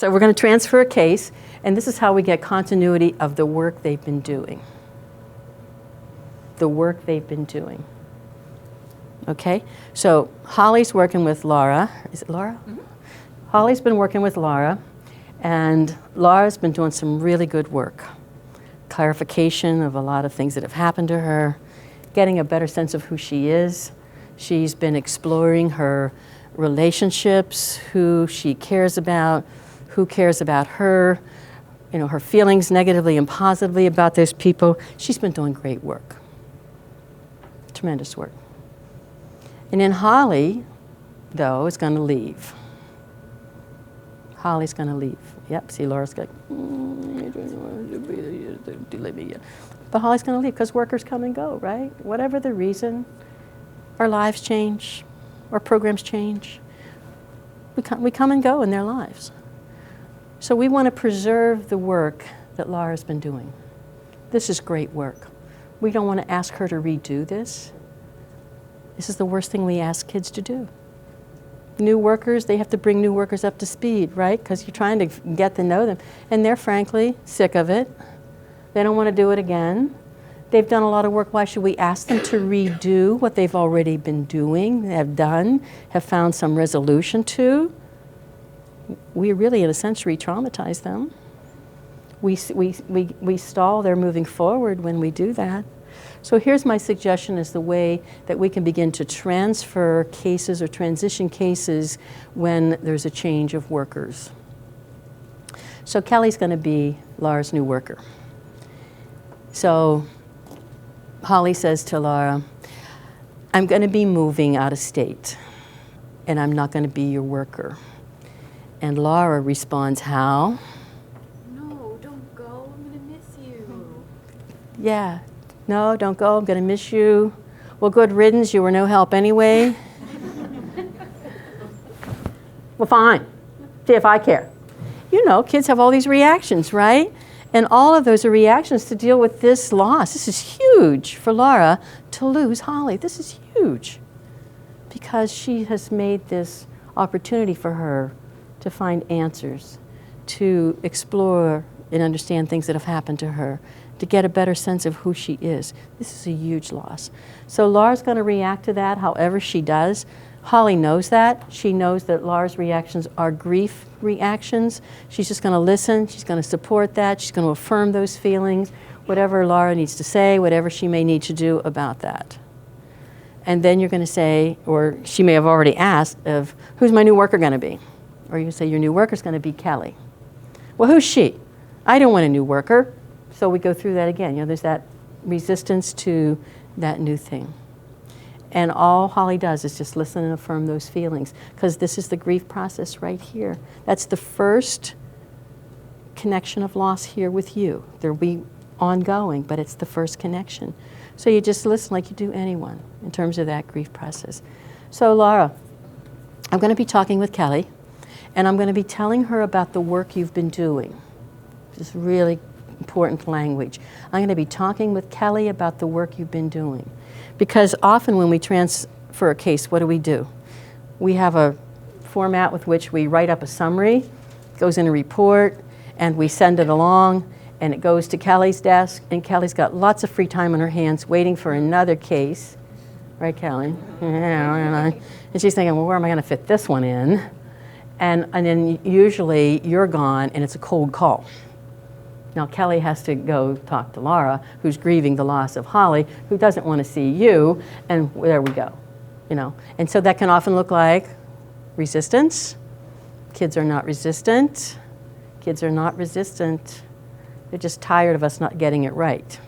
So we're going to transfer a case, and this is how we get continuity of the work they've been doing. The work they've been doing. Okay? So Holly's working with Laura. Is it Laura? Mm-hmm. Holly's been working with Laura, and Laura's been doing some really good work. Clarification of a lot of things that have happened to her, getting a better sense of who she is. She's been exploring her relationships, who she cares about, who cares about her, you know, her feelings negatively and positively about those people. She's been doing great work. Tremendous work. And then Holly, though, is going to leave. Holly's going to leave. Yep, see, Laura's going, but Holly's going to leave because workers come and go, right? Whatever the reason, our lives change, our programs change. We come and go in their lives. So we want to preserve the work that Laura's been doing. This is great work. We don't want to ask her to redo this. This is the worst thing we ask kids to do. New workers, they have to bring new workers up to speed, right? Because you're trying to get to know them. And they're frankly sick of it. They don't want to do it again. They've done a lot of work. Why should we ask them to redo what they've already been doing, have done, have found some resolution to? We really, in a sense, re-traumatize them. We stall their moving forward when we do that. So here's my suggestion as the way that we can begin to transfer cases or transition cases when there's a change of workers. So Kelly's going to be Laura's new worker. So Holly says to Laura, I'm going to be moving out of state, and I'm not going to be your worker. And Laura responds, how? No, don't go. I'm going to miss you. Yeah. No, don't go. I'm going to miss you. Well, good riddance. You were no help anyway. Well, fine. See if I care. You know, kids have all these reactions, right? And all of those are reactions to deal with this loss. This is huge for Laura to lose Holly. This is huge because she has made this opportunity for her to find answers, to explore and understand things that have happened to her, to get a better sense of who she is. This is a huge loss. So Laura's going to react to that however she does. Holly knows that. She knows that Laura's reactions are grief reactions. She's just going to listen. She's going to support that. She's going to affirm those feelings, whatever Laura needs to say, whatever she may need to do about that. And then you're going to say, or she may have already asked, of who's my new worker going to be? Or you say your new worker's going to be Kelly. Well, who's she? I don't want a new worker. So we go through that again. You know, there's that resistance to that new thing. And all Holly does is just listen and affirm those feelings, because this is the grief process right here. That's the first connection of loss here with you. There'll be ongoing, but it's the first connection. So you just listen like you do anyone in terms of that grief process. So Laura, I'm going to be talking with Kelly, and I'm going to be telling her about the work you've been doing. This is really important language. I'm going to be talking with Kelly about the work you've been doing. Because often when we transfer a case, what do? We have a format with which we write up a summary, it goes in a report, and we send it along, and it goes to Kelly's desk, and Kelly's got lots of free time on her hands waiting for another case. Right, Kelly? And she's thinking, well, where am I going to fit this one in? And then usually you're gone, and it's a cold call. Now Kelly has to go talk to Laura, who's grieving the loss of Holly, who doesn't want to see you, and there we go, you know. And so that can often look like resistance. Kids are not resistant. Kids are not resistant. They're just tired of us not getting it right.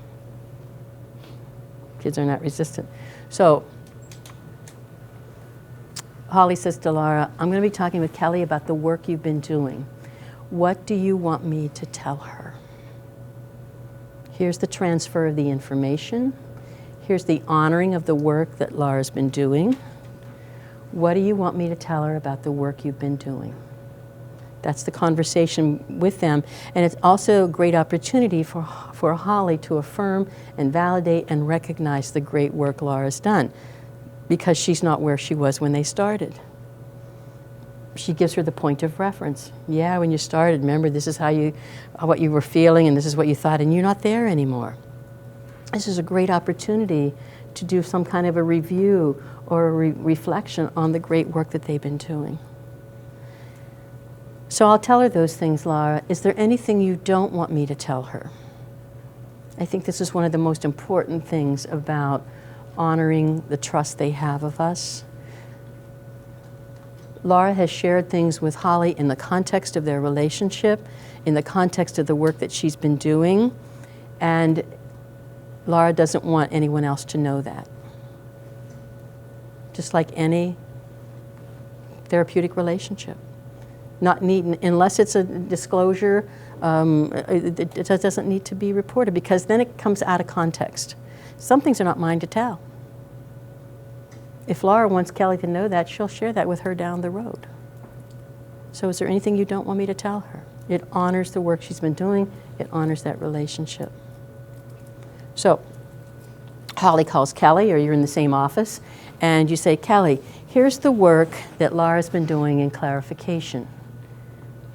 Kids are not resistant. So Holly says to Laura, I'm going to be talking with Kelly about the work you've been doing. What do you want me to tell her? Here's the transfer of the information. Here's the honoring of the work that Laura's been doing. What do you want me to tell her about the work you've been doing? That's the conversation with them. And it's also a great opportunity for Holly to affirm and validate and recognize the great work Laura's done, because she's not where she was when they started. she gives her the point of reference. Yeah, when you started, remember, this is what you were feeling, and this is what you thought, and you're not there anymore. This is a great opportunity to do some kind of a review or a reflection on the great work that they've been doing. So I'll tell her those things, Laura. Is there anything you don't want me to tell her? I think this is one of the most important things about honoring the trust they have of us. Laura has shared things with Holly in the context of their relationship, in the context of the work that she's been doing, and Laura doesn't want anyone else to know that. Just like any therapeutic relationship. Not need, unless it's a disclosure, it doesn't need to be reported, because then it comes out of context. Some things are not mine to tell. If Laura wants Kelly to know that, she'll share that with her down the road. So is there anything you don't want me to tell her? It honors the work she's been doing. It honors that relationship. So Holly calls Kelly, or you're in the same office, and you say, Kelly, here's the work that Laura's been doing in clarification.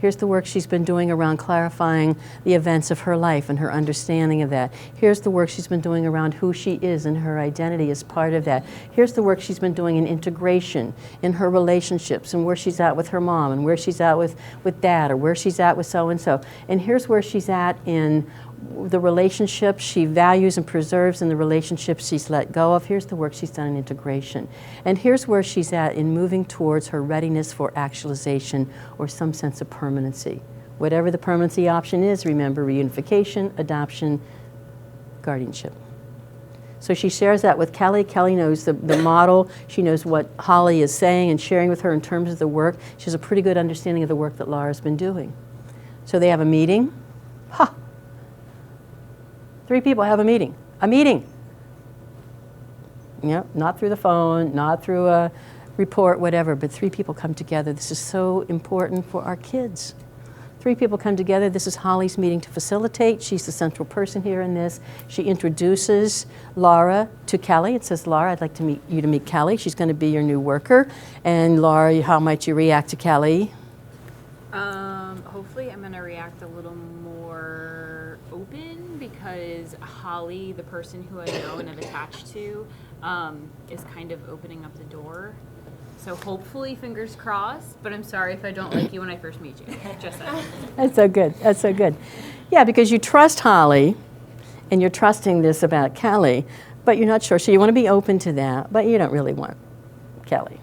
Here's the work she's been doing around clarifying the events of her life and her understanding of that. Here's the work she's been doing around who she is and her identity as part of that. Here's the work she's been doing in integration, in her relationships, and where she's at with her mom, and where she's at with dad, or where she's at with so-and-so. And here's where she's at in the relationships she values and preserves, and the relationships she's let go of. Here's the work she's done in integration. And here's where she's at in moving towards her readiness for actualization or some sense of permanency. Whatever the permanency option is, remember, reunification, adoption, guardianship. So she shares that with Kelly. Kelly knows the model. She knows what Holly is saying and sharing with her in terms of the work. She has a pretty good understanding of the work that Laura's been doing. So they have a meeting. Ha! 3 people have a meeting. A meeting. Yeah, not through the phone, not through a report, whatever, but 3 people come together. This is so important for our kids. 3 people come together. This is Holly's meeting to facilitate. She's the central person here in this. She introduces Laura to Kelly. It says, Laura, I'd like to meet you to meet Kelly. She's going to be your new worker. And Laura, how might you react to Kelly? Hopefully I'm going to react a little more open, because Holly, the person who I know and have attached to, is kind of opening up the door. So hopefully, fingers crossed, but I'm sorry if I don't like you when I first meet you. Just saying. That's so good. That's so good. Yeah, because you trust Holly, and you're trusting this about Kelly, but you're not sure. So you want to be open to that, but you don't really want Kelly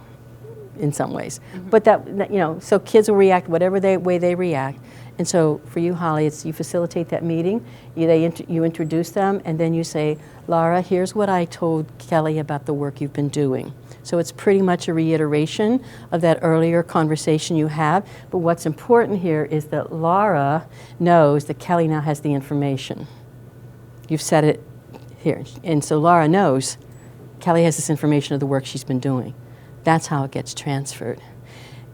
in some ways. Mm-hmm. But that, so kids will react whatever way they react. And so for you, Holly, it's you facilitate that meeting, you introduce them, and then you say, Laura, here's what I told Kelly about the work you've been doing. So it's pretty much a reiteration of that earlier conversation you have. But what's important here is that Laura knows that Kelly now has the information. You've said it here. And so Laura knows Kelly has this information of the work she's been doing. That's how it gets transferred.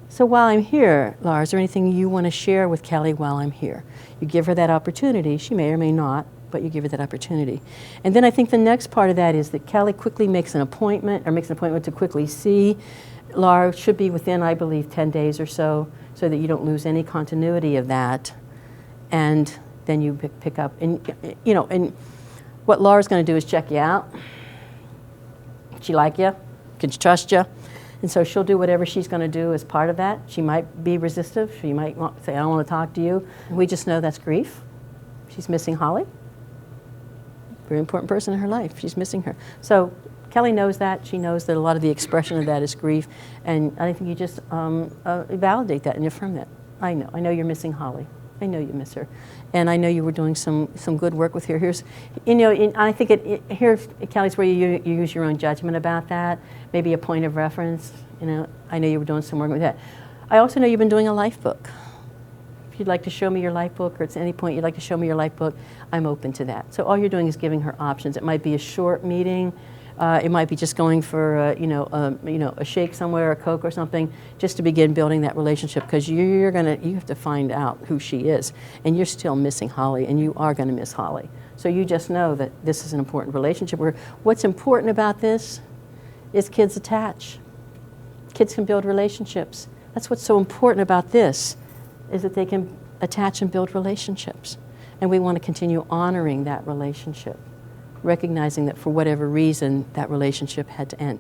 So while I'm here, Laura, is there anything you want to share with Kelly while I'm here? You give her that opportunity. She may or may not, but you give her that opportunity. And then I think the next part of that is that Kelly quickly makes an appointment to quickly see Laura. Should be within, I believe, 10 days or so that you don't lose any continuity of that. And then you pick up. And what Laura's going to do is check you out. She like you? Can she trust you? And so she'll do whatever she's going to do as part of that. She might be resistive. She might say, I don't want to talk to you. We just know that's grief. She's missing Holly. Very important person in her life. She's missing her. So Kelly knows that. She knows that a lot of the expression of that is grief. And I think you just validate that and affirm that. I know you're missing Holly. I know you miss her. And I know you were doing some good work with her. Here's, I think here, Kelly's where you use your own judgment about that, maybe a point of reference. I know you were doing some work with that. I also know you've been doing a life book. If you'd like to show me your life book, or at any point you'd like to show me your life book, I'm open to that. So all you're doing is giving her options. It might be a short meeting. It might be just going for a shake somewhere, a Coke or something, just to begin building that relationship, because you have to find out who she is, and you're still missing Holly, and you are going to miss Holly. So you just know that this is an important relationship. Where what's important about this is kids attach. Kids can build relationships. That's what's so important about this, is that they can attach and build relationships. And we want to continue honoring that relationship, recognizing that for whatever reason, that relationship had to end.